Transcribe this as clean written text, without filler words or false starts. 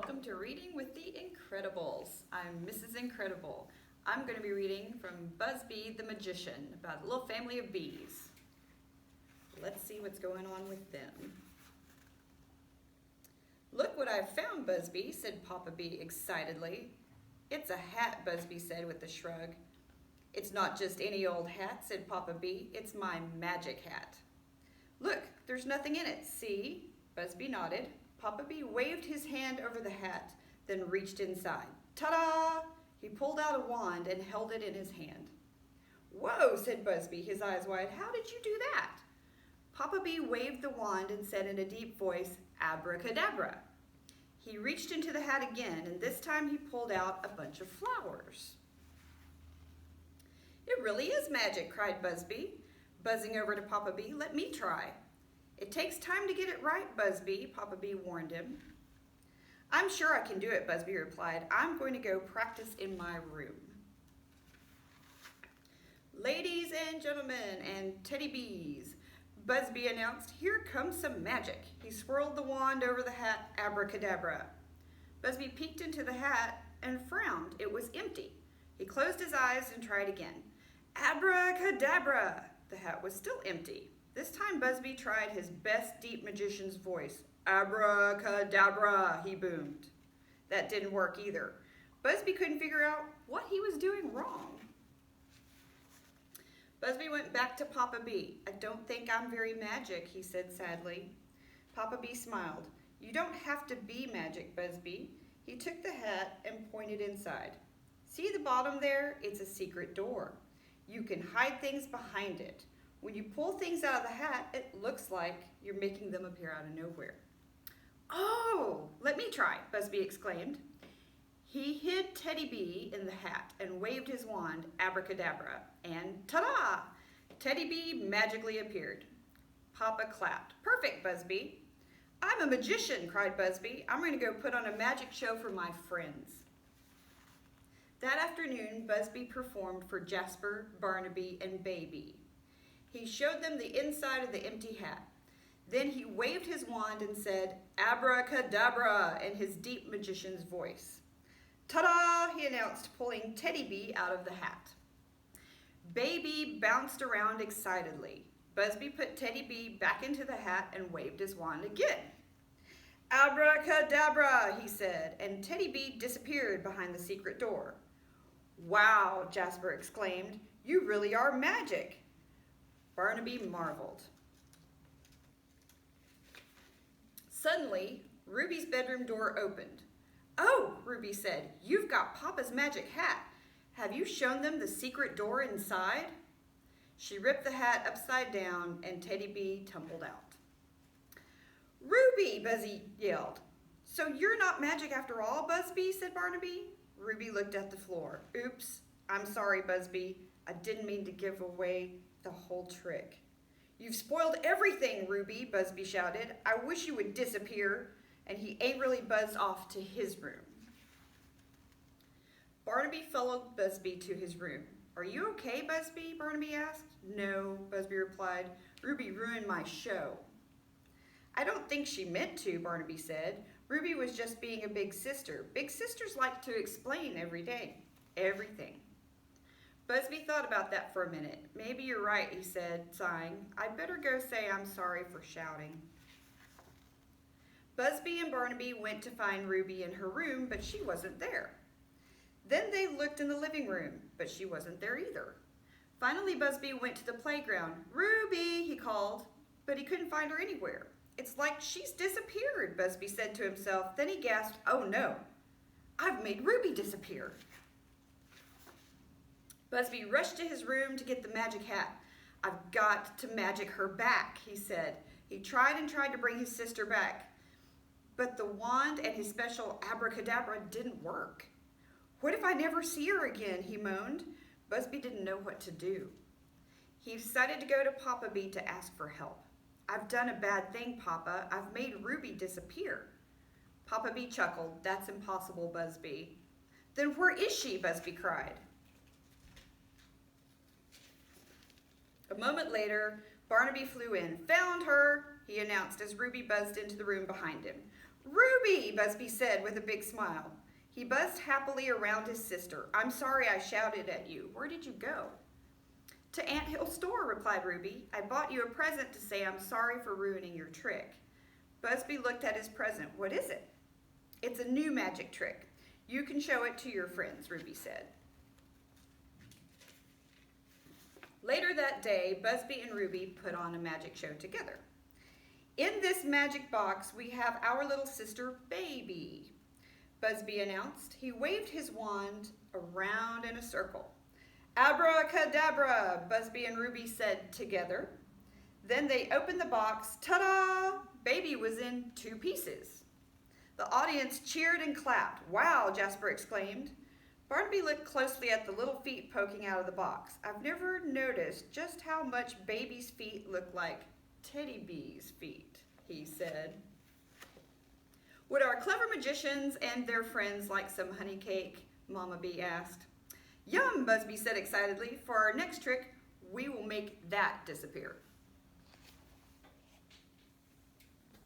welcome to Reading with the Incredibles. I'm Mrs. Incredible. I'm going to be reading from Buzzbee the Magician about a little family of bees. Let's see what's going on with them. Look what I've found, Buzzbee, said Papa Bee excitedly. It's a hat, Buzzbee said with a shrug. It's not just any old hat, said Papa Bee. It's my magic hat. Look, there's nothing in it, see? Buzzbee nodded. Papa Bee waved his hand over the hat, then reached inside. Ta-da! He pulled out a wand and held it in his hand. Whoa, said Buzzbee, his eyes wide. How did you do that? Papa Bee waved the wand and said in a deep voice, Abracadabra. He reached into the hat again, and this time he pulled out a bunch of flowers. It really is magic, cried Buzzbee, buzzing over to Papa Bee. Let me try. It takes time to get it right, Buzzbee, Papa Bee warned him. I'm sure I can do it, Buzzbee replied. I'm going to go practice in my room. Ladies and gentlemen and teddy bees, Buzzbee announced, here comes some magic. He swirled the wand over the hat, abracadabra. Buzzbee peeked into the hat and frowned. It was empty. He closed his eyes and tried again. Abracadabra! The hat was still empty. This time Buzzbee tried his best deep magician's voice. Abracadabra, he boomed. That didn't work either. Buzzbee couldn't figure out what he was doing wrong. Buzzbee went back to Papa Bee. I don't think I'm very magic, he said sadly. Papa Bee smiled. You don't have to be magic, Buzzbee. He took the hat and pointed inside. See the bottom there? It's a secret door. You can hide things behind it. When you pull things out of the hat, it looks like you're making them appear out of nowhere. Oh, let me try, Buzzbee exclaimed. He hid Teddy Bee in the hat and waved his wand, abracadabra, and ta-da! Teddy Bee magically appeared. Papa clapped. Perfect, Buzzbee. I'm a magician, cried Buzzbee. I'm going to go put on a magic show for my friends. That afternoon, Buzzbee performed for Jasper, Barnaby, and Baby. He showed them the inside of the empty hat. Then he waved his wand and said, abracadabra, in his deep magician's voice. Ta-da, he announced, pulling Teddy Bee out of the hat. Baby bounced around excitedly. Buzzbee put Teddy Bee back into the hat and waved his wand again. Abracadabra, he said, and Teddy Bee disappeared behind the secret door. Wow, Jasper exclaimed, you really are magic. Barnaby marveled. Suddenly, Ruby's bedroom door opened. Oh, Ruby said, you've got Papa's magic hat. Have you shown them the secret door inside? She ripped the hat upside down and Teddy Bee tumbled out. Ruby, Buzzbee yelled. So you're not magic after all, Buzzbee, said Barnaby. Ruby looked at the floor. Oops, I'm sorry, Buzzbee. I didn't mean to give away the whole trick. You've spoiled everything, Ruby, Buzzbee shouted. I wish you would disappear. And he angrily buzzed off to his room. Barnaby followed Buzzbee to his room. Are you okay, Buzzbee? Barnaby asked. No, Buzzbee replied. Ruby ruined my show. I don't think she meant to, Barnaby said. Ruby was just being a big sister. Big sisters like to explain everything. Buzzbee thought about that for a minute. Maybe you're right, he said, sighing. I'd better go say I'm sorry for shouting. Buzzbee and Barnaby went to find Ruby in her room, but she wasn't there. Then they looked in the living room, but she wasn't there either. Finally, Buzzbee went to the playground. Ruby, he called, but he couldn't find her anywhere. It's like she's disappeared, Buzzbee said to himself. Then he gasped, oh no, I've made Ruby disappear. Buzzbee rushed to his room to get the magic hat. I've got to magic her back, he said. He tried and tried to bring his sister back. But the wand and his special abracadabra didn't work. What if I never see her again, he moaned. Buzzbee didn't know what to do. He decided to go to Papa Bee to ask for help. I've done a bad thing, Papa. I've made Ruby disappear. Papa Bee chuckled. That's impossible, Buzzbee. Then where is she? Buzzbee cried. A moment later, Barnaby flew in. Found her, he announced as Ruby buzzed into the room behind him. Ruby, Buzzbee said with a big smile. He buzzed happily around his sister. I'm sorry I shouted at you. Where did you go? To Ant Hill's store, replied Ruby. I bought you a present to say I'm sorry for ruining your trick. Buzzbee looked at his present. What is it? It's a new magic trick. You can show it to your friends, Ruby said. Later that day, Buzzbee and Ruby put on a magic show together. In this magic box, we have our little sister, Baby, Buzzbee announced. He waved his wand around in a circle. Abracadabra, Buzzbee and Ruby said together. Then they opened the box. Ta-da! Baby was in 2 pieces. The audience cheered and clapped. Wow, Jasper exclaimed. Barnaby looked closely at the little feet poking out of the box. I've never noticed just how much Baby's feet look like Teddy B's feet, he said. Would our clever magicians and their friends like some honey cake? Mama Bee asked. Yum, Buzzbee said excitedly. For our next trick, we will make that disappear.